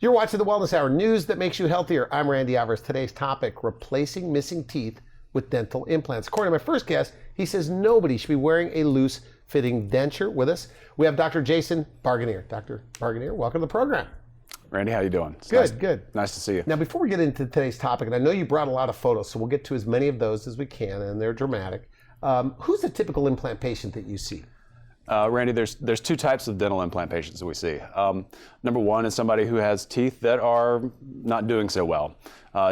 You're watching the Wellness Hour, news that makes you healthier. I'm Randy Alvarez. Today's topic, replacing missing teeth with dental implants. According to my first guest, he says nobody should be wearing a loose-fitting denture. With us, we have Dr. Jason Barganier. Dr. Barganier, welcome to the program. Randy, how you doing? Good. Nice to see you. Now, before we get into today's topic, and I know you brought a lot of photos, so we'll get to as many of those as we can, and they're dramatic. Who's the typical implant patient that you see? Randy, there's two types of dental implant patients that we see. Number one is somebody who has teeth that are not doing so well.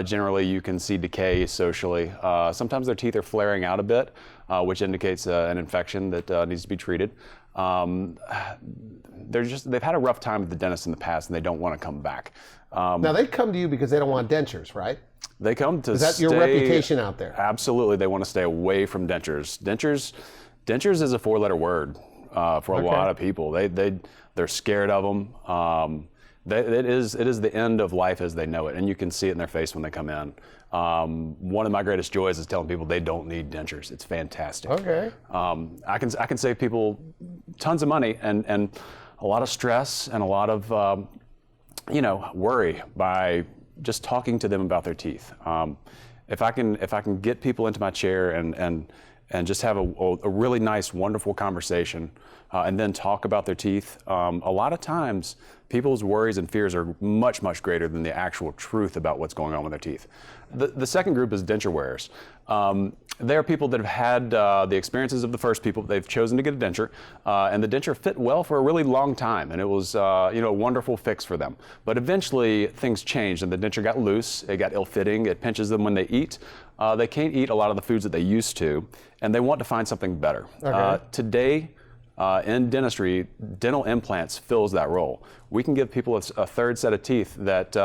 Generally, you can see decay socially. Sometimes their teeth are flaring out a bit, which indicates an infection that needs to be treated. They've had a rough time with the dentist in the past, and they don't want to come back. Now, they come to you because they don't want dentures, right? They come to Is that your reputation out there? Absolutely. They want to stay away from dentures. Dentures is a four-letter word. For a lot of people, they're scared of them. It is the end of life as they know it, and you can see it in their face when they come in. One of my greatest joys is telling people they don't need dentures. It's fantastic. Okay. I can save people tons of money and a lot of stress and a lot of worry by just talking to them about their teeth. If I can get people into my chair and just have a really nice, wonderful conversation, and then talk about their teeth. A lot of times, people's worries and fears are much, much greater than the actual truth about what's going on with their teeth. The second group is denture wearers. They are people that have had the experiences of the first people. They've chosen to get a denture, and the denture fit well for a really long time, and it was a wonderful fix for them. But eventually, things changed, and the denture got loose. It got ill-fitting. It pinches them when they eat. They can't eat a lot of the foods that they used to, and they want to find something better. Okay. Today, in dentistry, dental implants fills that role. We can give people a third set of teeth that,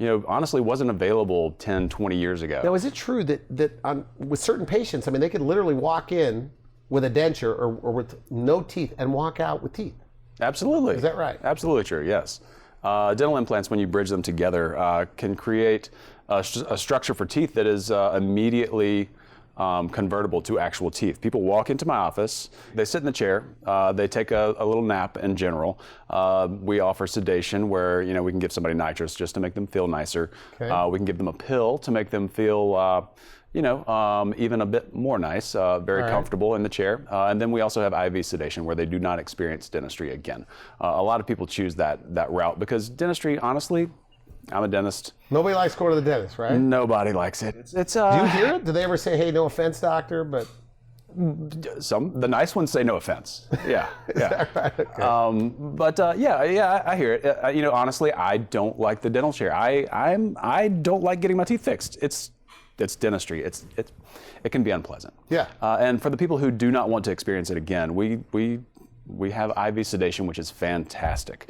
honestly wasn't available 10, 20 years ago. Now, is it true that with certain patients, I mean, they could literally walk in with a denture or with no teeth and walk out with teeth? Absolutely. Is that right? Absolutely true, yes. Dental implants, when you bridge them together, can create a structure for teeth that is immediately convertible to actual teeth. People walk into my office, they sit in the chair, they take a little nap in general. We offer sedation where we can give somebody nitrous just to make them feel nicer. Okay. We can give them a pill to make them feel even a bit more nice, very comfortable in the chair. And then we also have IV sedation where they do not experience dentistry again. A lot of people choose that route because dentistry, honestly, I'm a dentist. Nobody likes going to the dentist, right? Nobody likes it. Do you hear it? Do they ever say, "Hey, no offense, doctor," but the nice ones say no offense. Yeah, yeah. Right? Okay. I hear it. Honestly, I don't like the dental chair. I don't like getting my teeth fixed. It's dentistry. It can be unpleasant. Yeah. And for the people who do not want to experience it again, we have IV sedation, which is fantastic.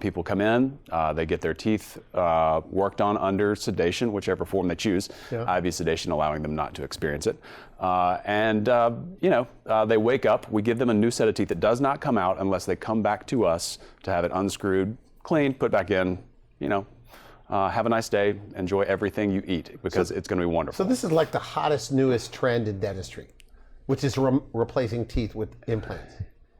People come in, they get their teeth worked on under sedation, whichever form they choose. Yeah. IV sedation allowing them not to experience it. They wake up, we give them a new set of teeth that does not come out unless they come back to us to have it unscrewed, cleaned, put back in, have a nice day, enjoy everything you eat because it's going to be wonderful. So this is like the hottest, newest trend in dentistry, which is replacing teeth with implants.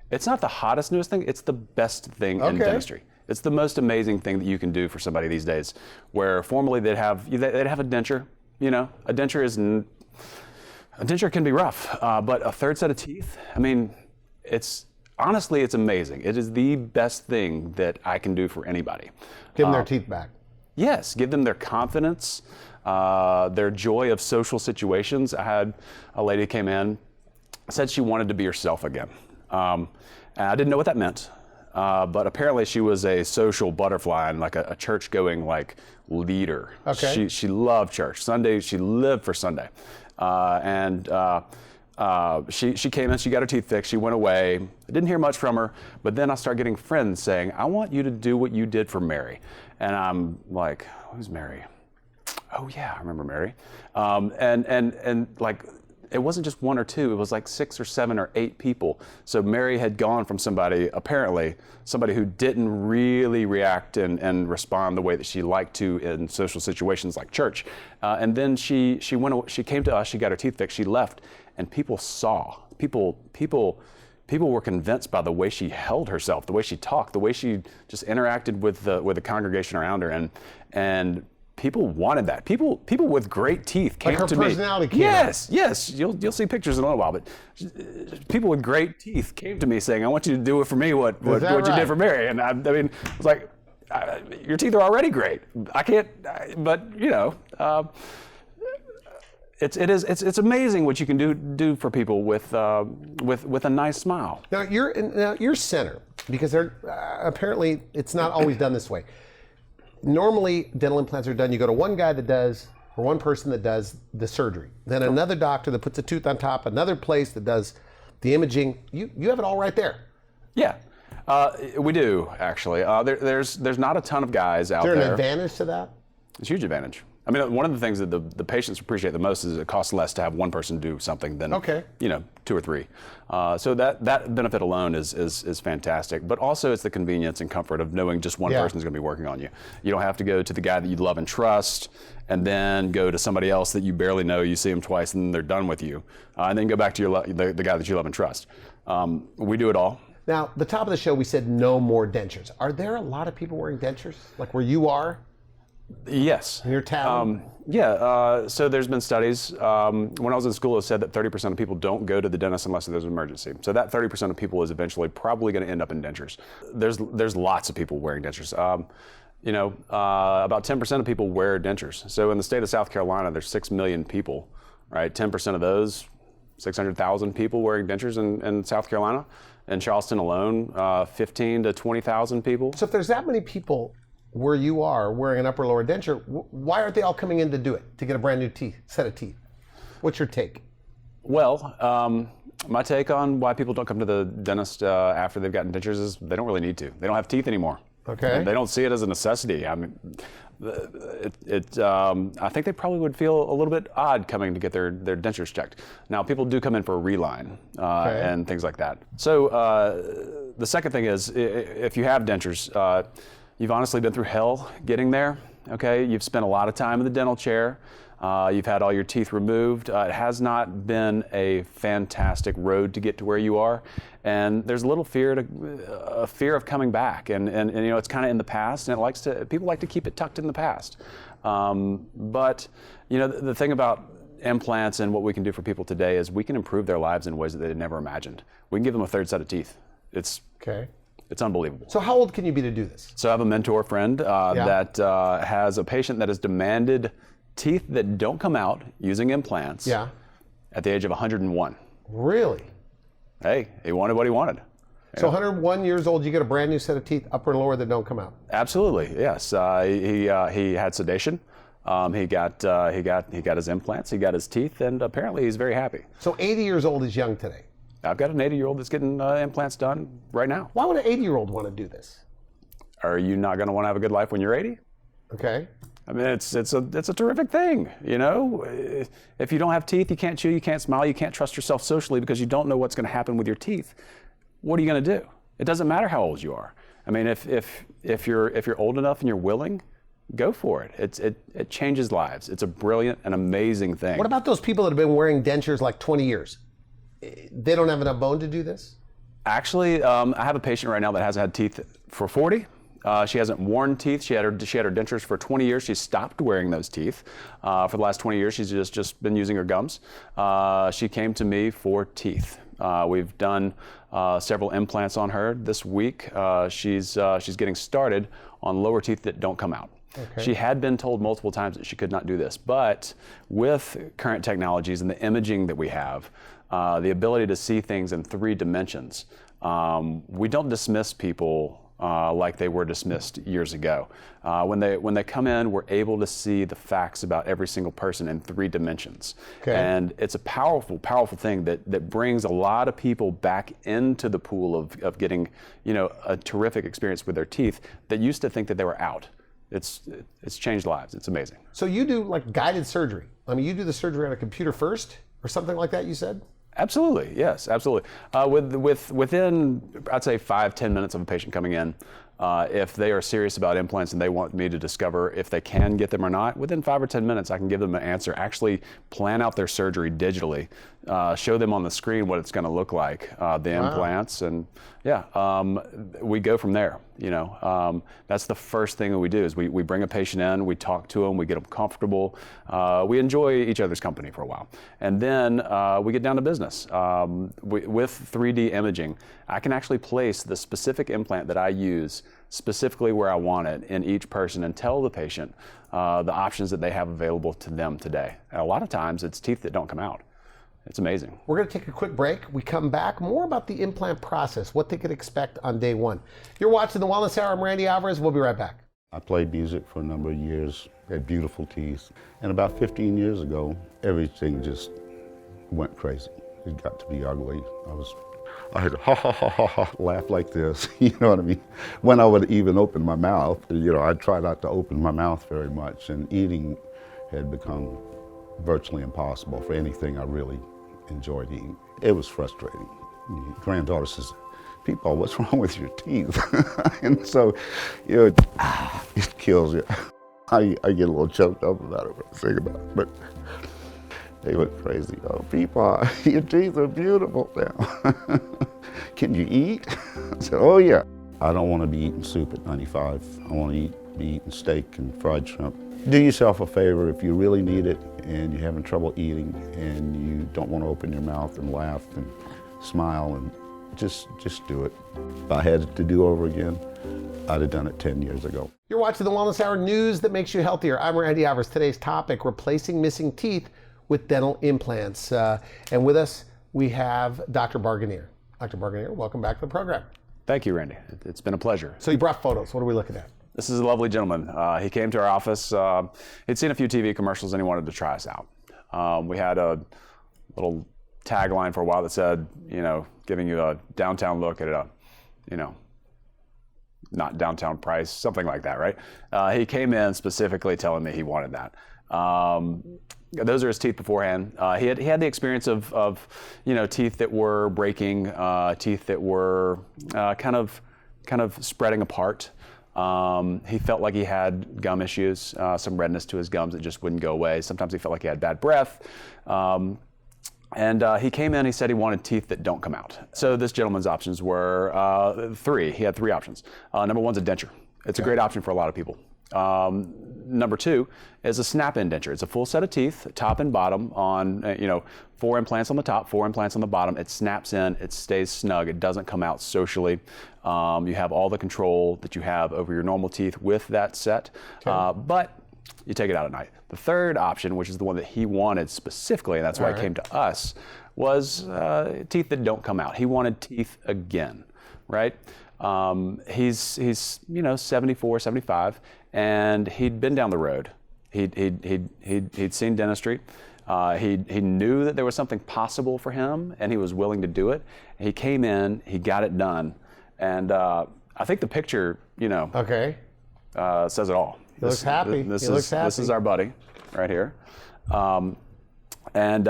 It's not the hottest, newest thing. It's the best thing in dentistry. It's the most amazing thing that you can do for somebody these days. Where formerly they'd have a denture. A denture can be rough, but a third set of teeth. I mean, it's amazing. It is the best thing that I can do for anybody. Give them their teeth back. Yes, give them their confidence, their joy of social situations. I had a lady who came in, said she wanted to be herself again. And I didn't know what that meant, but apparently she was a social butterfly and like a church-going leader. Okay. She loved church. Sunday, she lived for Sunday. She came in, she got her teeth fixed, she went away. I didn't hear much from her, but then I started getting friends saying, "I want you to do what you did for Mary." And I'm like, "Who's Mary?" "Oh yeah, I remember Mary." It wasn't just one or two, it was like 6 or 7 or 8 people. So Mary had gone from somebody who didn't really react and respond the way that she liked to in social situations like church. And then she came to us, she got her teeth fixed, she left, and people people were convinced by the way she held herself, the way she talked, the way she just interacted with the congregation around her, and people wanted that. People with great teeth came like to her me. personality came Yes, yes. You'll see pictures in a little while, but people with great teeth came to me saying, "I want you to do it for me what you did for Mary." And I mean, it was like, your teeth are already great. I can't, but you know. It's amazing what you can do for people with a nice smile. Now your center, because apparently it's not always done this way. Normally, dental implants are done. You go to one guy that does, or one person that does the surgery, then another doctor that puts a tooth on top, another place that does the imaging. You have it all right there. Yeah, we do actually. There's not a ton of guys out there. Is there an advantage to that? It's a huge advantage. I mean, one of the things that the patients appreciate the most is it costs less to have one person do something than two or three. So that benefit alone is fantastic. But also it's the convenience and comfort of knowing just one person is going to be working on you. You don't have to go to the guy that you love and trust, and then go to somebody else that you barely know. You see them twice and they're done with you, and then go back to the guy that you love and trust. We do it all. Now, the top of the show, we said no more dentures. Are there a lot of people wearing dentures, like where you are? Yes. In your town? So there's been studies. When I was in school, it said that 30% of people don't go to the dentist unless there's an emergency. So that 30% of people is eventually probably going to end up in dentures. There's lots of people wearing dentures. About 10% of people wear dentures. So in the state of South Carolina, there's 6 million people, right? 10% of those, 600,000 people wearing dentures in South Carolina. In Charleston alone, 15 to 20,000 people. So if there's that many people where you are wearing an upper lower denture, why aren't they all coming in to do it, to get a brand new set of teeth? What's your take? Well, my take on why people don't come to the dentist after they've gotten dentures is they don't really need to. They don't have teeth anymore. Okay. They don't see it as a necessity. I mean, I think they probably would feel a little bit odd coming to get their dentures checked. Now, people do come in for a reline and things like that. So the second thing is, if you have dentures, you've honestly been through hell getting there, okay? You've spent a lot of time in the dental chair. You've had all your teeth removed. It has not been a fantastic road to get to where you are. And there's a little fear of coming back. And it's kind of in the past, and people like to keep it tucked in the past. But the thing about implants and what we can do for people today is we can improve their lives in ways that they never imagined. We can give them a third set of teeth. It's unbelievable. So how old can you be to do this? So I have a mentor friend that has a patient that has demanded teeth that don't come out using implants at the age of 101. Really? Hey, he wanted what he wanted. So 101 years old, you get a brand new set of teeth, upper and lower, that don't come out? Absolutely, yes. He had sedation. He got his implants, he got his teeth, and apparently he's very happy. So 80 years old is young today? I've got an 80-year-old that's getting implants done right now. Why would an 80-year-old want to do this? Are you not going to want to have a good life when you're 80? Okay. I mean, it's a terrific thing, If you don't have teeth, you can't chew, you can't smile, you can't trust yourself socially because you don't know what's going to happen with your teeth. What are you going to do? It doesn't matter how old you are. I mean, if you're old enough and you're willing, go for it. It changes lives. It's a brilliant and amazing thing. What about those people that have been wearing dentures like 20 years? They don't have enough bone to do this? Actually, I have a patient right now that hasn't had teeth for 40. She hasn't worn teeth. She had her dentures for 20 years. She stopped wearing those teeth. For the last 20 years, she's just been using her gums. She came to me for teeth. We've done several implants on her this week. She's getting started on lower teeth that don't come out. Okay. She had been told multiple times that she could not do this, but with current technologies and the imaging that we have, the ability to see things in 3 dimensions, we don't dismiss people like they were dismissed years ago. When they come in, we're able to see the facts about every single person in 3 dimensions. Okay. And it's a powerful, powerful thing that brings a lot of people back into the pool of getting, a terrific experience with their teeth that used to think that they were out. It's changed lives. It's amazing. So you do like guided surgery. I mean, you do the surgery on a computer first or something like that, you said? Absolutely, yes, absolutely. Within, I'd say 5-10 minutes of a patient coming in, If they are serious about implants and they want me to discover if they can get them or not, within 5 or 10 minutes I can give them an answer, actually plan out their surgery digitally, show them on the screen what it's going to look like, the implants, and we go from there. That's the first thing that we do is we bring a patient in, we talk to them, we get them comfortable, we enjoy each other's company for a while, and then we get down to business. With 3D imaging, I can actually place the specific implant that I use specifically where I want it in each person and tell the patient the options that they have available to them today. And a lot of times it's teeth that don't come out. It's amazing. We're going to take a quick break. We come back, more about the implant process, what they could expect on day one. You're watching The Wellness Hour. I'm Randy Alvarez. We'll be right back. I played music for a number of years, had beautiful teeth. And about 15 years ago, everything just went crazy. It got to be ugly. I had ha ha ha ha ha laugh like this, you know what I mean? When I would even open my mouth, I'd try not to open my mouth very much, and eating had become virtually impossible for anything I really enjoyed eating. It was frustrating. Granddaughter says, "People, what's wrong with your teeth?" And so, it kills you. I get a little choked up about it when I think about it, but they went crazy. "Oh, people, your teeth are beautiful now. Can you eat?" I said, "Oh yeah." I don't want to be eating soup at 95. I want to be eating steak and fried shrimp. Do yourself a favor if you really need it and you're having trouble eating and you don't want to open your mouth and laugh and smile, and just do it. If I had it to do over again, I'd have done it 10 years ago. You're watching The Wellness Hour, news that makes you healthier. I'm Randy Alvarez. Today's topic, replacing missing teeth with dental implants. And with us, we have Dr. Barganier. Dr. Barganier, welcome back to the program. Thank you, Randy. It's been a pleasure. So you brought photos. What are we looking at? This is a lovely gentleman. He came to our office. He'd seen a few TV commercials and he wanted to try us out. We had a little tagline for a while that said, giving you a downtown look at a, not downtown price, something like that, right? He came in specifically telling me he wanted that. Those are his teeth beforehand. He had the experience of teeth that were breaking, teeth that were kind of spreading apart. He felt like he had gum issues, some redness to his gums that just wouldn't go away. Sometimes he felt like he had bad breath. And he came in, he said he wanted teeth that don't come out. So this gentleman's options were three. He had three options. Number one's a denture. It's a great option for a lot of people. Number two is a snap-in denture. It's a full set of teeth, top and bottom, on 4 implants on the top, 4 implants on the bottom. It snaps in, it stays snug, it doesn't come out socially. You have all the control that you have over your normal teeth with that set, but you take it out at night. The third option, which is the one that he wanted specifically, and that's why he came to us, was teeth that don't come out. He wanted teeth again, right? He's 74, 75, and he'd been down the road. He'd seen dentistry. He knew that there was something possible for him, and he was willing to do it. He came in, he got it done, and I think the picture, says it all. He looks happy. This is our buddy right here. And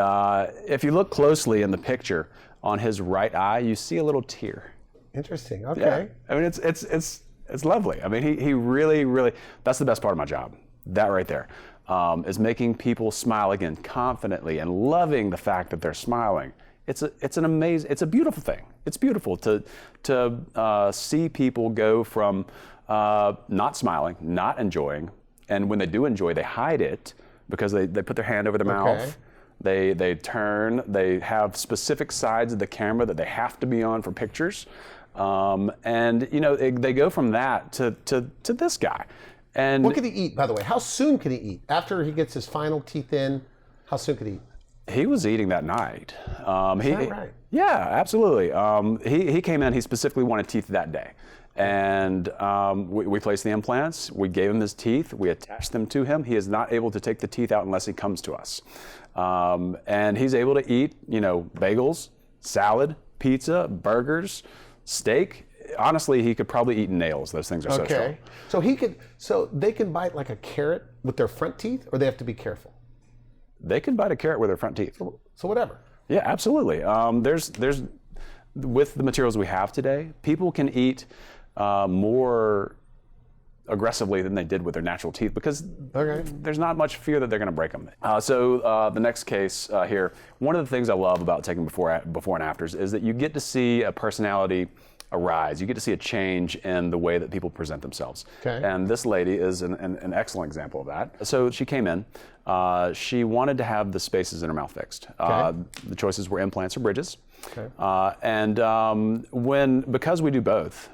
if you look closely in the picture, on his right eye, you see a little tear. Interesting. Okay. Yeah. I mean, it's lovely. I mean, he really, that's the best part of my job. That right there is making people smile again confidently and loving the fact that they're smiling. It's a beautiful thing. It's beautiful to see people go from not smiling, not enjoying, and when they do enjoy, they hide it because they put their hand over their mouth. They turn. They have specific sides of the camera that they have to be on for pictures. And they go from that to this guy. And what could he eat, by the way? How soon could he eat? After he gets his final teeth in, how soon could he eat? He was eating that night. Is that right? Yeah, absolutely. He came in, he specifically wanted teeth that day. And we placed the implants, we gave him his teeth, we attached them to him. He is not able to take the teeth out unless he comes to us. And he's able to eat, bagels, salad, pizza, burgers, steak. Honestly, he could probably eat nails. Those things are so strong. So they can bite like a carrot with their front teeth, or they have to be careful? They can bite a carrot with their front teeth. So whatever. Yeah, absolutely. There's with the materials we have today, people can eat more aggressively than they did with their natural teeth because there's not much fear that they're going to break them. So the next case here, one of the things I love about taking before and afters is that you get to see a personality arise. You get to see a change in the way that people present themselves. And this lady is an excellent example of that. So she came in. She wanted to have the spaces in her mouth fixed. The choices were implants or bridges. Because we do both,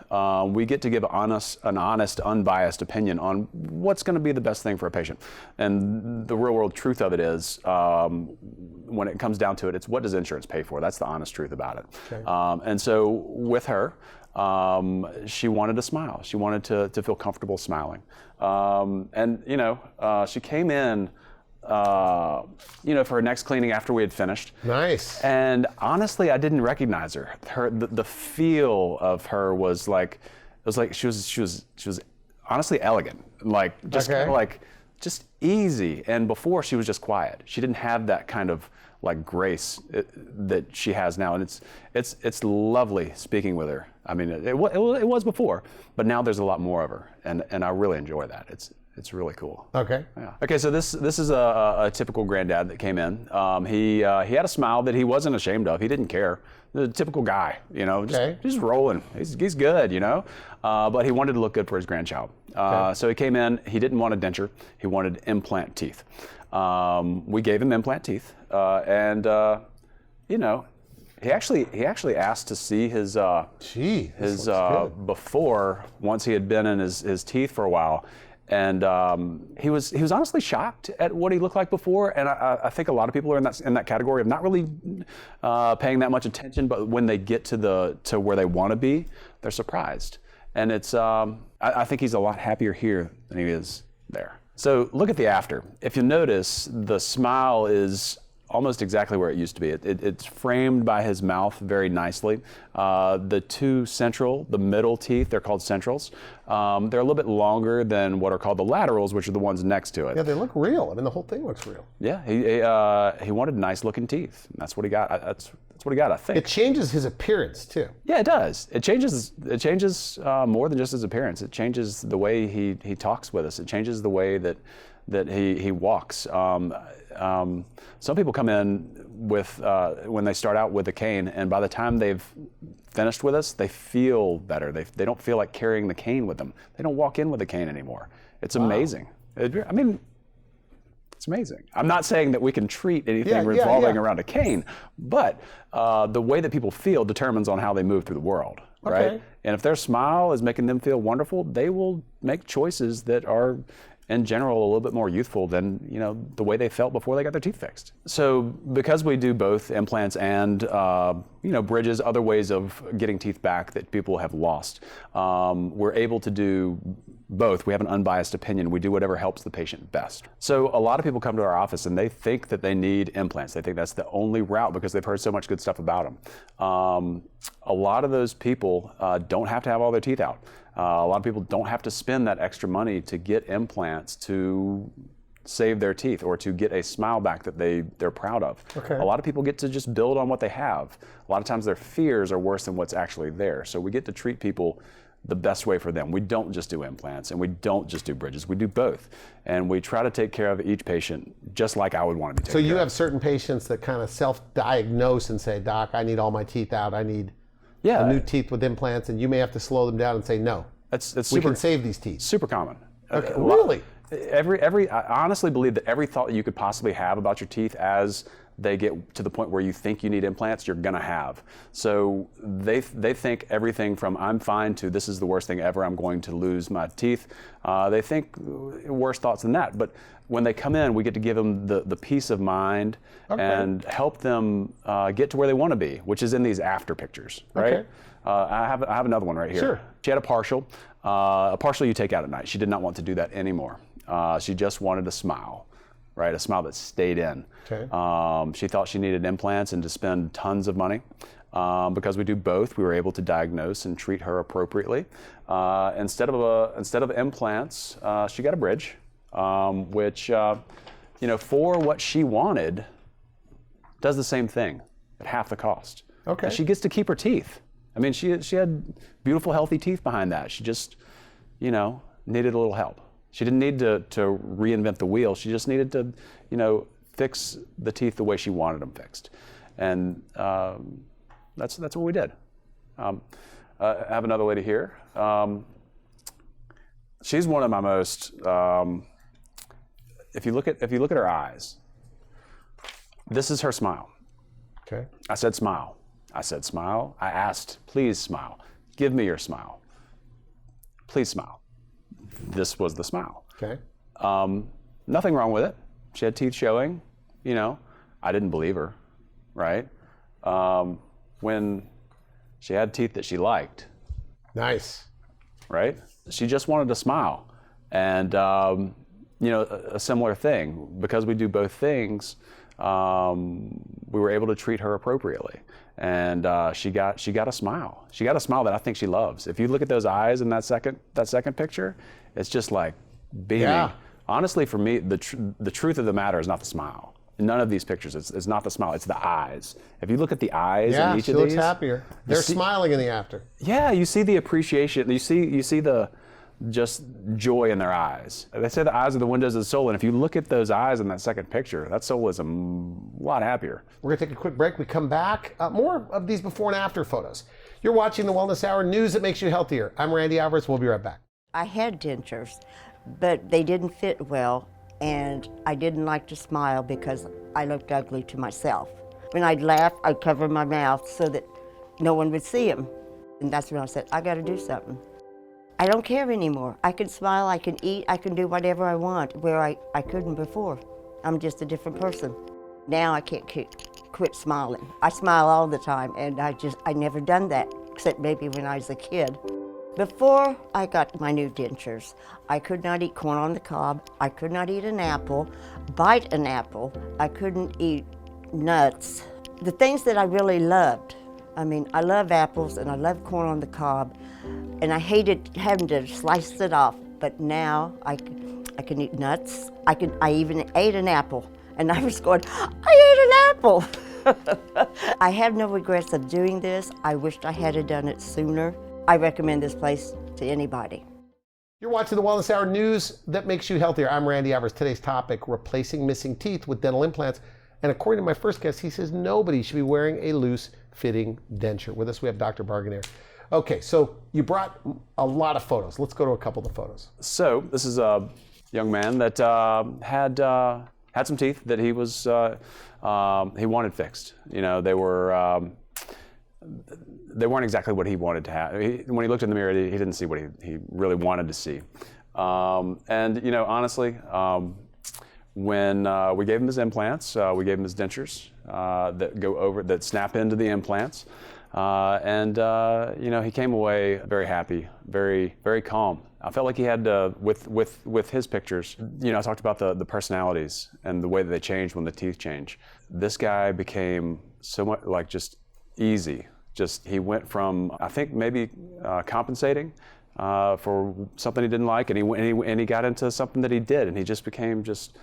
we get to give an honest, unbiased opinion on what's going to be the best thing for a patient. And the real world truth of it is, when it comes down to it, it's what does insurance pay for? That's the honest truth about it. And so with her, she wanted to smile. She wanted to feel comfortable smiling. She came in for her next cleaning after we had finished. Nice. And honestly, I didn't recognize her. The feel of her was like, she was honestly elegant, like just kind of like just easy. And before she was just quiet. She didn't have that kind of like grace that she has now, and it's lovely speaking with her. I mean, it was before, but now there's a lot more of her, and I really enjoy that. It's really cool. Okay. Yeah. Okay, so this is a typical granddad that came in. He had a smile that he wasn't ashamed of. He didn't care. The typical guy, just rolling. He's good, but he wanted to look good for his grandchild. So he came in. He didn't want a denture. He wanted implant teeth. We gave him implant teeth, and he actually asked to see his before once he had been in his teeth for a while. And he was honestly shocked at what he looked like before, and I think a lot of people are in that category of not really paying that much attention. But when they get to where they want to be, they're surprised. And it's I think he's a lot happier here than he is there. So look at the after. If you notice, the smile is almost exactly where it used to be. It's framed by his mouth very nicely. The middle teeth, they're called centrals. They're a little bit longer than what are called the laterals, which are the ones next to it. Yeah, they look real. I mean, the whole thing looks real. Yeah, he wanted nice looking teeth. That's what he got. That's what he got, I think. It changes his appearance too. Yeah, it does. It changes more than just his appearance. It changes the way he talks with us. It changes the way that he walks. Some people come in with when they start out with a cane, and by the time they've finished with us, they feel better. They don't feel like carrying the cane with them. They don't walk in with a cane anymore. It's amazing. I mean, it's amazing. I'm not saying that we can treat anything revolving around a cane, but the way that people feel determines on how they move through the world, right? And if their smile is making them feel wonderful, they will make choices that are, in general, a little bit more youthful than the way they felt before they got their teeth fixed. So because we do both implants and bridges, other ways of getting teeth back that people have lost, we're able to do both. We have an unbiased opinion. We do whatever helps the patient best. So a lot of people come to our office and they think that they need implants. They think that's the only route because they've heard so much good stuff about them. A lot of those people don't have to have all their teeth out. A lot of people don't have to spend that extra money to get implants to save their teeth or to get a smile back that they're proud of. A lot of people get to just build on what they have. A lot of times their fears are worse than what's actually there. So we get to treat people the best way for them. We don't just do implants and we don't just do bridges. We do both. And we try to take care of each patient just like I would want to be taken care of. So you have certain patients that kind of self-diagnose and say, Doc, I need all my teeth out. I need new teeth with implants, and you may have to slow them down and say, no, we can save these teeth. Super common. Okay, really? I honestly believe that every thought that you could possibly have about your teeth as they get to the point where you think you need implants, you're gonna have. So they think everything from I'm fine to this is the worst thing ever, I'm going to lose my teeth. They think worse thoughts than that. But when they come in, we get to give them the peace of mind and help them get to where they want to be, which is in these after pictures, right? I have another one right here. Sure. She had a partial. A partial you take out at night. She did not want to do that anymore. She just wanted a smile, right? A smile that stayed in. She thought she needed implants and to spend tons of money. Because we do both, we were able to diagnose and treat her appropriately. Instead of implants, she got a bridge, which for what she wanted, does the same thing at half the cost. And she gets to keep her teeth. I mean, she had beautiful, healthy teeth behind that. She just, needed a little help. She didn't need to reinvent the wheel. She just needed to, fix the teeth the way she wanted them fixed. And that's what we did. I have another lady here. She's one of my most, if you look at her eyes, this is her smile. Okay. I said smile. I asked, please smile. Give me your smile. Please smile. This was the smile. Okay. Nothing wrong with it. She had teeth showing. I didn't believe her, right? When she had teeth that she liked. Nice. Right? She just wanted to smile. And, a similar thing. Because we do both things, we were able to treat her appropriately. And she got a smile. She got a smile that I think she loves. If you look at those eyes in that second picture, it's just like beaming. Yeah. Honestly, for me, the truth of the matter is not the smile. In none of these pictures, it's not the smile, it's the eyes. If you look at the eyes in each she of these. looks happier. They're smiling in the after. Yeah, you see the appreciation. You see the just joy in their eyes. They say the eyes are the windows of the soul, and if you look at those eyes in that second picture, that soul is a lot happier. We're going to take a quick break. We come back. More of these before and after photos. You're watching the Wellness Hour, news that makes you healthier. I'm Randy Alvarez. We'll be right back. I had dentures, but they didn't fit well, and I didn't like to smile because I looked ugly to myself. When I'd laugh, I'd cover my mouth so that no one would see them. And that's when I said, I got to do something. I don't care anymore. I can smile, I can eat, I can do whatever I want, where I couldn't before. I'm just a different person. Now I can't quit smiling. I smile all the time, and I never done that, except maybe when I was a kid. Before I got my new dentures, I could not eat corn on the cob, I could not eat an apple, bite an apple, I couldn't eat nuts. The things that I really loved, I love apples and I love corn on the cob, and I hated having to slice it off, but now I can eat nuts. I even ate an apple, and I was going, I ate an apple! I have no regrets of doing this. I wished I had done it sooner. I recommend this place to anybody. You're watching the Wellness Hour, news that makes you healthier. I'm Randy Alvarez. Today's topic, replacing missing teeth with dental implants. And according to my first guest, he says nobody should be wearing a loose-fitting denture. With us, we have Dr. Barganier. Okay, so you brought a lot of photos. Let's go to a couple of the photos. So this is a young man that had some teeth that he wanted fixed. They weren't exactly what he wanted to have. When he looked in the mirror, he didn't see what he really wanted to see. Honestly, when we gave him his implants, we gave him his dentures that snap into the implants, he came away very happy, very, very calm. I felt like he had with his pictures. I talked about the personalities and the way that they change when the teeth change. This guy became so much like just easy. He went from, I think, maybe compensating for something he didn't like, and he got into something that he did, and he just became just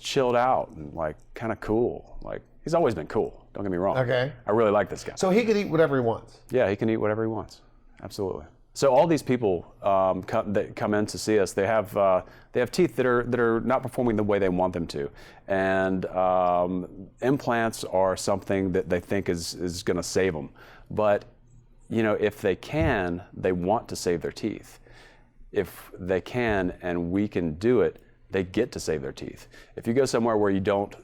chilled out and like kind of cool. Like, he's always been cool. Don't get me wrong. Okay. I really like this guy. So he could eat whatever he wants. Yeah, he can eat whatever he wants. Absolutely. So all these people that come in to see us, they have teeth that are not performing the way they want them to, and implants are something that they think is going to save them. But if they can, they want to save their teeth. If they can, and we can do it, they get to save their teeth. If you go somewhere where you don't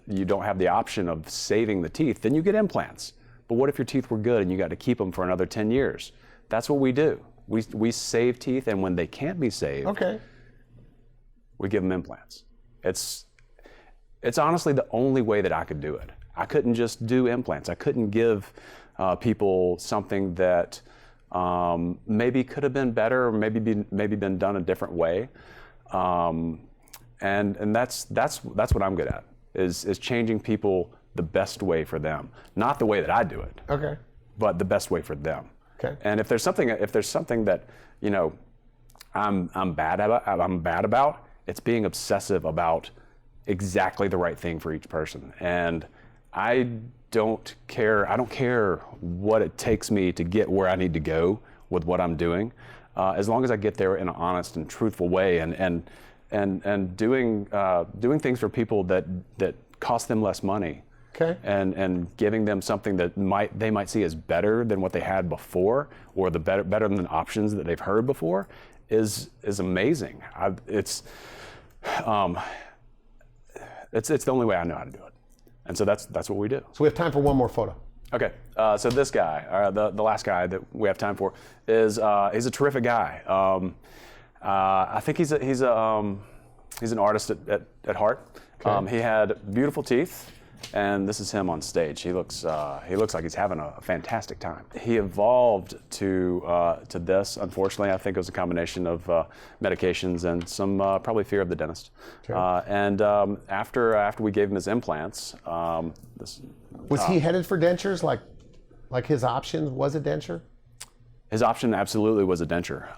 have the option of saving the teeth, then you get implants. But what if your teeth were good and you got to keep them for another 10 years? That's what we do. We save teeth, and when they can't be saved, we give them implants. It's honestly the only way that I could do it. I couldn't just do implants. I couldn't give people something that maybe could have been better, or maybe been done a different way. And that's what I'm good at, is changing people the best way for them, not the way that I do it. Okay. But the best way for them. Okay. And if there's something that I'm bad about, it's being obsessive about exactly the right thing for each person. And I don't care. I don't care what it takes me to get where I need to go with what I'm doing, as long as I get there in an honest and truthful way, and doing things for people that cost them less money. Okay. And giving them something that they might see as better than what they had before, or the better than options that they've heard before, is amazing. It's the only way I know how to do it, and so that's what we do. So we have time for one more photo. Okay, so this guy, the last guy that we have time for, is he's a terrific guy. I think he's an artist at heart. Okay. He had beautiful teeth, and this is him on stage. He looks like he's having a fantastic time. He evolved to this. Unfortunately, I think it was a combination of medications and some probably fear of the dentist. Okay. And after we gave him his implants, Was he headed for dentures? Like his option was a denture? His option absolutely was a denture,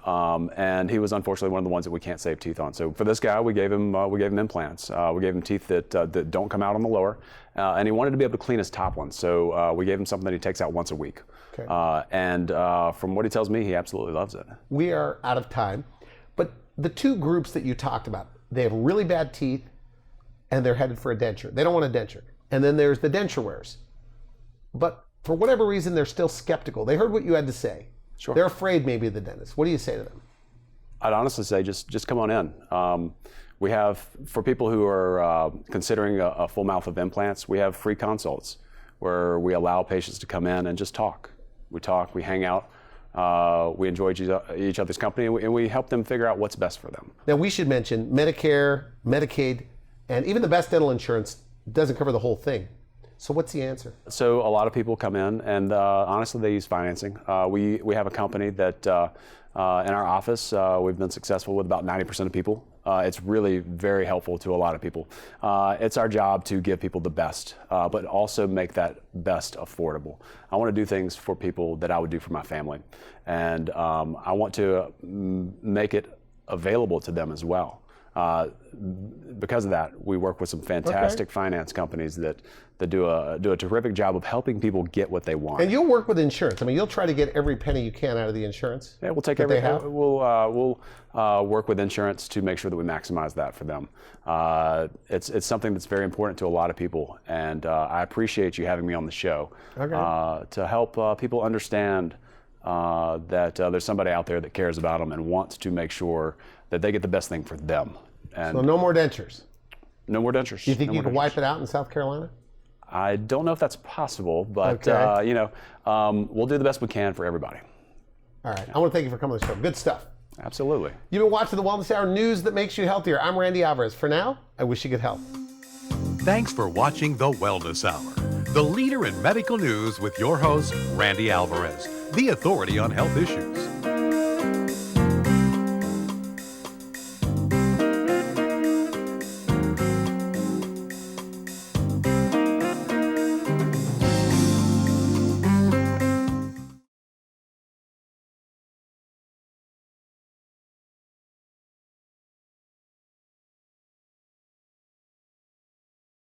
and he was unfortunately one of the ones that we can't save teeth on. So for this guy, we gave him implants. We gave him teeth that don't come out on the lower, and he wanted to be able to clean his top ones. So we gave him something that he takes out once a week. Okay. And from what he tells me, he absolutely loves it. We are out of time, but the two groups that you talked about, they have really bad teeth, and they're headed for a denture. They don't want a denture. And then there's the denture wearers, but for whatever reason, they're still skeptical. They heard what you had to say. Sure. They're afraid maybe of the dentist. What do you say to them? I'd honestly say just come on in. We have, for people who are considering a full mouth of implants, we have free consults where we allow patients to come in and just talk. We talk, we hang out, we enjoy each other's company, and we help them figure out what's best for them. Now we should mention Medicare, Medicaid, and even the best dental insurance doesn't cover the whole thing. So what's the answer? So a lot of people come in, and honestly, they use financing. We have a company that in our office we've been successful with about 90% of people. It's really very helpful to a lot of people. It's our job to give people the best, but also make that best affordable. I want to do things for people that I would do for my family, and I want to make it available to them as well. Because of that, we work with some fantastic finance companies that do a terrific job of helping people get what they want. And you'll work with insurance. I mean, you'll try to get every penny you can out of the insurance. Yeah, we'll take that everything. they have? We'll work with insurance to make sure that we maximize that for them. It's something that's very important to a lot of people, and I appreciate you having me on the show to help people understand that there's somebody out there that cares about them and wants to make sure that they get the best thing for them. And So no more dentures. no more dentures. Do you think No you more can dentures. wipe it out in South Carolina? I don't know if that's possible, but Okay. we'll do the best we can for everybody. All right. I want to thank you for coming on the show. Good stuff. Absolutely. You've been watching the Wellness Hour, news that makes you healthier. I'm Randy Alvarez. For now, I wish you good health. Thanks for watching The Wellness Hour, the leader in medical news with your host, Randy Alvarez, the authority on health issues.